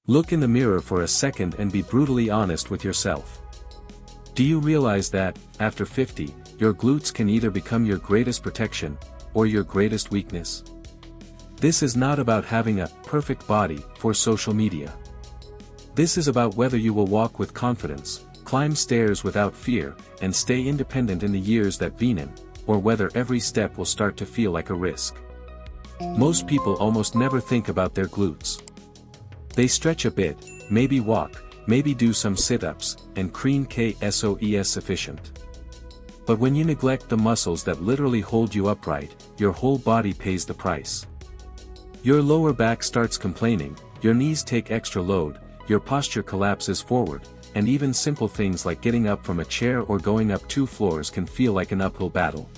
Look in the mirror for a second and be brutally honest with yourself. Do you realize that, after 50, your glutes can either become your greatest protection, or your greatest weakness? This is not about having a perfect body for social media. This is about whether you will walk with confidence, climb stairs without fear, and stay independent in the years that venom, or whether every step will start to feel like a risk. Most people almost never think about their glutes. They stretch a bit, maybe walk, maybe do some sit-ups, and cream KSOES sufficient. But when you neglect the muscles that literally hold you upright, your whole body pays the price. Your lower back starts complaining, your knees take extra load, your posture collapses forward, and even simple things like getting up from a chair or going up 2 floors can feel like an uphill battle.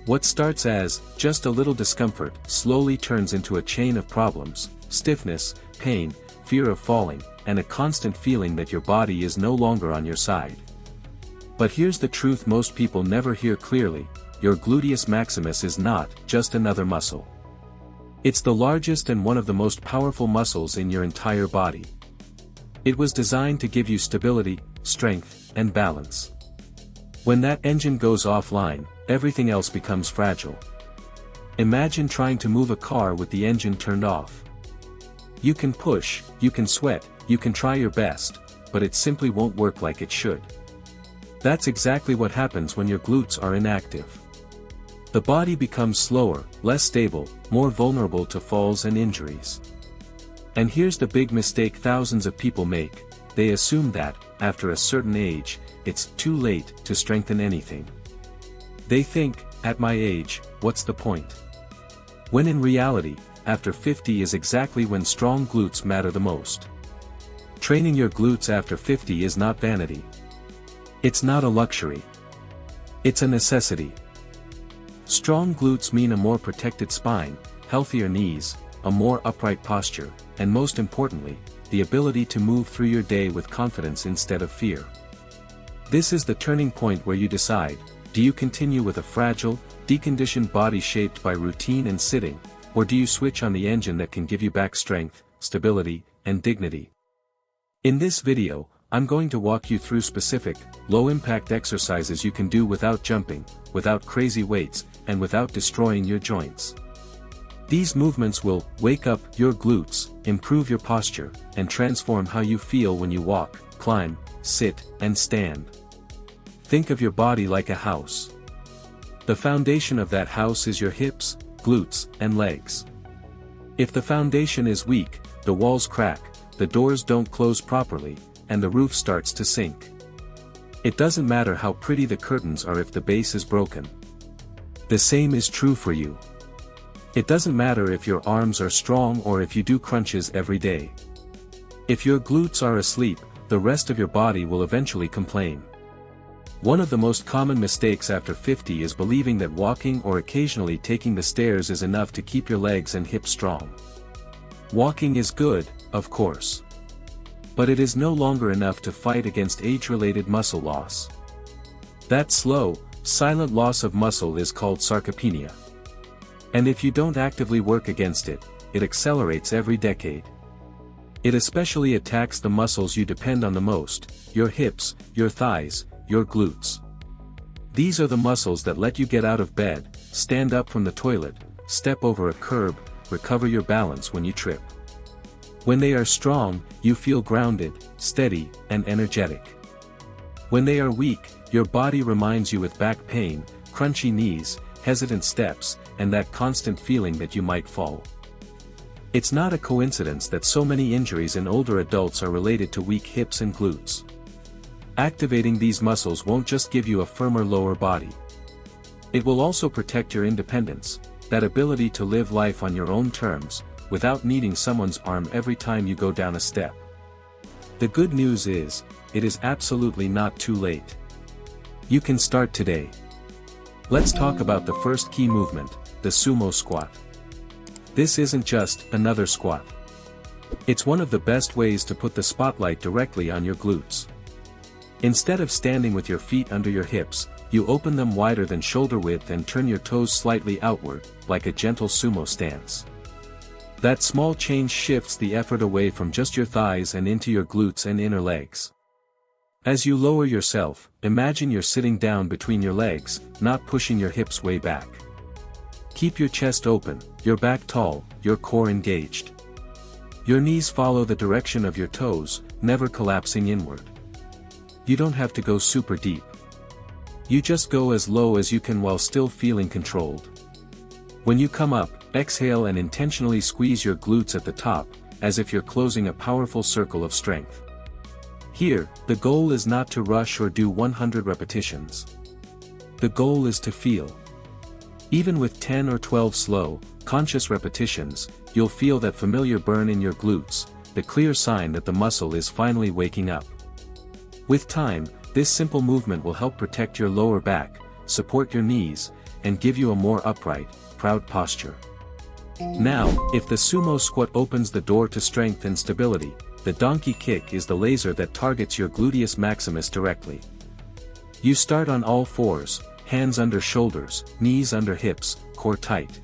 What starts as just a little discomfort slowly turns into a chain of problems: stiffness, pain, fear of falling, and a constant feeling that your body is no longer on your side. But here's the truth most people never hear clearly: your gluteus maximus is not just another muscle. It's the largest and one of the most powerful muscles in your entire body. It was designed to give you stability, strength, and balance. When that engine goes offline, everything else becomes fragile. Imagine trying to move a car with the engine turned off. You can push, you can sweat, you can try your best, but it simply won't work like it should. That's exactly what happens when your glutes are inactive. The body becomes slower, less stable, more vulnerable to falls and injuries. And here's the big mistake thousands of people make: they assume that, after a certain age, it's too late to strengthen anything. They think, at my age, what's the point? When in reality, after 50 is exactly when strong glutes matter the most. Training your glutes after 50 is not vanity. It's not a luxury. It's a necessity. Strong glutes mean a more protected spine, healthier knees, a more upright posture, and most importantly, the ability to move through your day with confidence instead of fear. This is the turning point where you decide: do you continue with a fragile, deconditioned body shaped by routine and sitting, or do you switch on the engine that can give you back strength, stability, and dignity? In this video, I'm going to walk you through specific, low-impact exercises you can do without jumping, without crazy weights, and without destroying your joints. These movements will wake up your glutes, improve your posture, and transform how you feel when you walk, climb, sit, and stand. Think of your body like a house. The foundation of that house is your hips, glutes, and legs. If the foundation is weak, the walls crack, the doors don't close properly, and the roof starts to sink. It doesn't matter how pretty the curtains are if the base is broken. The same is true for you. It doesn't matter if your arms are strong or if you do crunches every day. If your glutes are asleep, the rest of your body will eventually complain. One of the most common mistakes after 50 is believing that walking or occasionally taking the stairs is enough to keep your legs and hips strong. Walking is good, of course. But it is no longer enough to fight against age-related muscle loss. That slow, silent loss of muscle is called sarcopenia. And if you don't actively work against it, it accelerates every decade. It especially attacks the muscles you depend on the most: your hips, your thighs, your glutes. These are the muscles that let you get out of bed, stand up from the toilet, step over a curb, recover your balance when you trip. When they are strong, you feel grounded, steady, and energetic. When they are weak, your body reminds you with back pain, crunchy knees, hesitant steps, and that constant feeling that you might fall. It's not a coincidence that so many injuries in older adults are related to weak hips and glutes. Activating these muscles won't just give you a firmer lower body. It will also protect your independence, that ability to live life on your own terms, without needing someone's arm every time you go down a step. The good news is, it is absolutely not too late. You can start today. Let's talk about the first key movement, the sumo squat. This isn't just another squat. It's one of the best ways to put the spotlight directly on your glutes. Instead of standing with your feet under your hips, you open them wider than shoulder width and turn your toes slightly outward, like a gentle sumo stance. That small change shifts the effort away from just your thighs and into your glutes and inner legs. As you lower yourself, imagine you're sitting down between your legs, not pushing your hips way back. Keep your chest open, your back tall, your core engaged. Your knees follow the direction of your toes, never collapsing inward. You don't have to go super deep. You just go as low as you can while still feeling controlled. When you come up, exhale and intentionally squeeze your glutes at the top, as if you're closing a powerful circle of strength. Here, the goal is not to rush or do 100 repetitions. The goal is to feel. Even with 10 or 12 slow, conscious repetitions, you'll feel that familiar burn in your glutes, the clear sign that the muscle is finally waking up. With time, this simple movement will help protect your lower back, support your knees, and give you a more upright, proud posture. Now, if the sumo squat opens the door to strength and stability, the donkey kick is the laser that targets your gluteus maximus directly. You start on all fours, hands under shoulders, knees under hips, core tight.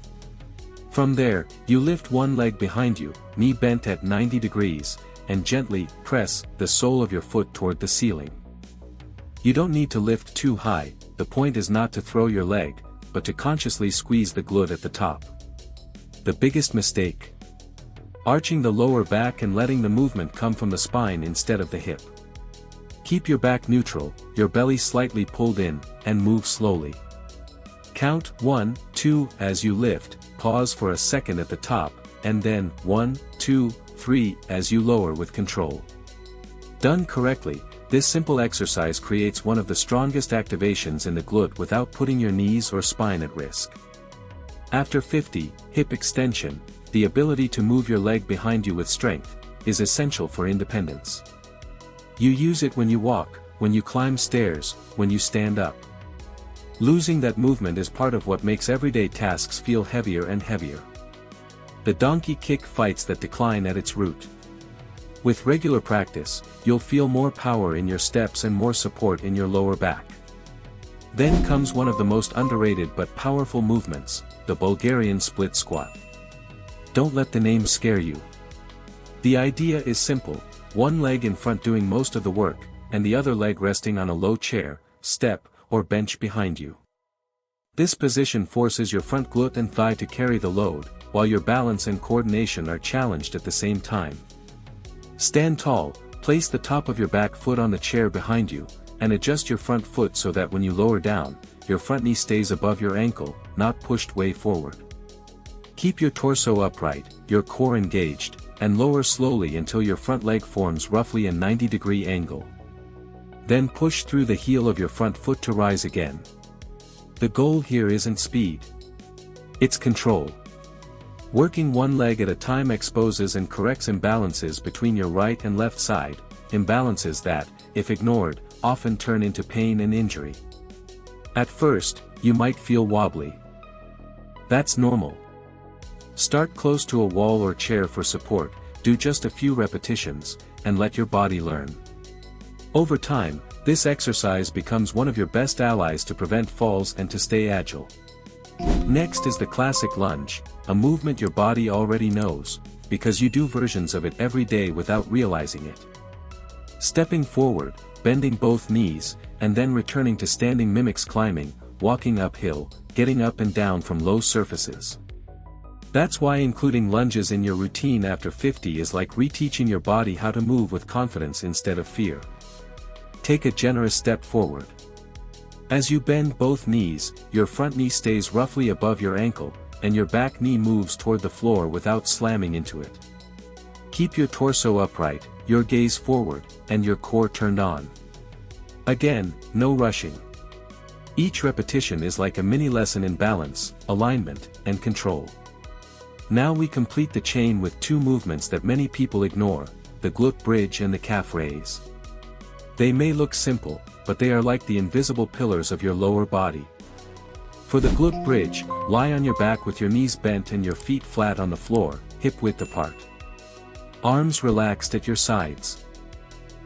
From there, you lift one leg behind you, knee bent at 90 degrees, and gently press the sole of your foot toward the ceiling. You don't need to lift too high, the point is not to throw your leg, but to consciously squeeze the glute at the top. The biggest mistake? Arching the lower back and letting the movement come from the spine instead of the hip. Keep your back neutral, your belly slightly pulled in, and move slowly. Count 1, 2 as you lift, pause for a second at the top, and then 1, 2, 3 as you lower with control. Done correctly, this simple exercise creates one of the strongest activations in the glute without putting your knees or spine at risk. After 50, hip extension, the ability to move your leg behind you with strength, is essential for independence. You use it when you walk, when you climb stairs, when you stand up. Losing that movement is part of what makes everyday tasks feel heavier and heavier. The donkey kick fights that decline at its root. With regular practice, you'll feel more power in your steps and more support in your lower back. Then comes one of the most underrated but powerful movements, the Bulgarian split squat. Don't let the name scare you. The idea is simple, one leg in front doing most of the work, and the other leg resting on a low chair, step, or bench behind you. This position forces your front glute and thigh to carry the load, while your balance and coordination are challenged at the same time. Stand tall, place the top of your back foot on the chair behind you, and adjust your front foot so that when you lower down, your front knee stays above your ankle, not pushed way forward. Keep your torso upright, your core engaged, and lower slowly until your front leg forms roughly a 90-degree angle. Then push through the heel of your front foot to rise again. The goal here isn't speed. It's control. Working one leg at a time exposes and corrects imbalances between your right and left side, imbalances that, if ignored, often turn into pain and injury. At first, you might feel wobbly. That's normal. Start close to a wall or chair for support, do just a few repetitions, and let your body learn. Over time, this exercise becomes one of your best allies to prevent falls and to stay agile. Next is the classic lunge, a movement your body already knows, because you do versions of it every day without realizing it. Stepping forward, bending both knees, and then returning to standing mimics climbing, walking uphill, getting up and down from low surfaces. That's why including lunges in your routine after 50 is like reteaching your body how to move with confidence instead of fear. Take a generous step forward. As you bend both knees, your front knee stays roughly above your ankle, and your back knee moves toward the floor without slamming into it. Keep your torso upright, your gaze forward, and your core turned on. Again, no rushing. Each repetition is like a mini lesson in balance, alignment, and control. Now we complete the chain with two movements that many people ignore, the glute bridge and the calf raise. They may look simple, but they are like the invisible pillars of your lower body. For the glute bridge, lie on your back with your knees bent and your feet flat on the floor, hip width apart. Arms relaxed at your sides.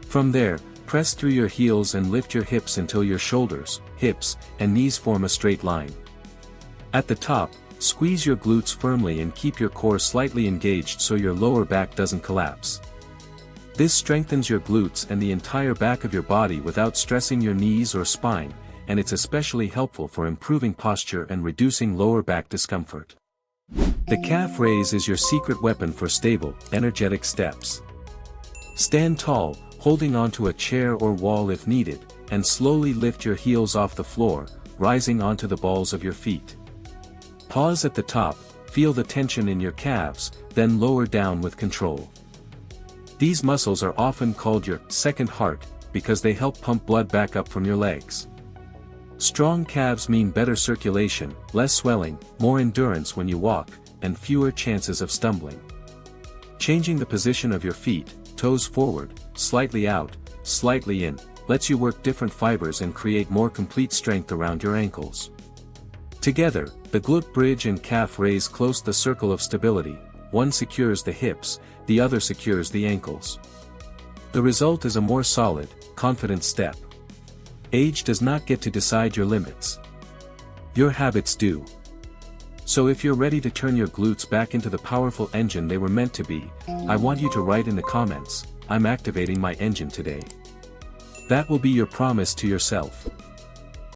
From there, press through your heels and lift your hips until your shoulders, hips, and knees form a straight line. At the top, Squeeze your glutes firmly and keep your core slightly engaged so your lower back doesn't collapse. This strengthens your glutes and the entire back of your body without stressing your knees or spine, and it's especially helpful for improving posture and reducing lower back discomfort. The calf raise is your secret weapon for stable, energetic steps. Stand tall, holding onto a chair or wall if needed, and slowly lift your heels off the floor, rising onto the balls of your feet. Pause at the top, feel the tension in your calves, then lower down with control. These muscles are often called your second heart, because they help pump blood back up from your legs. Strong calves mean better circulation, less swelling, more endurance when you walk, and fewer chances of stumbling. Changing the position of your feet, toes forward, slightly out, slightly in, lets you work different fibers and create more complete strength around your ankles. Together, the glute bridge and calf raise close the circle of stability. One secures the hips, the other secures the ankles. The result is a more solid, confident step. Age does not get to decide your limits. Your habits do. So if you're ready to turn your glutes back into the powerful engine they were meant to be, I want you to write in the comments, "I'm activating my engine today." That will be your promise to yourself.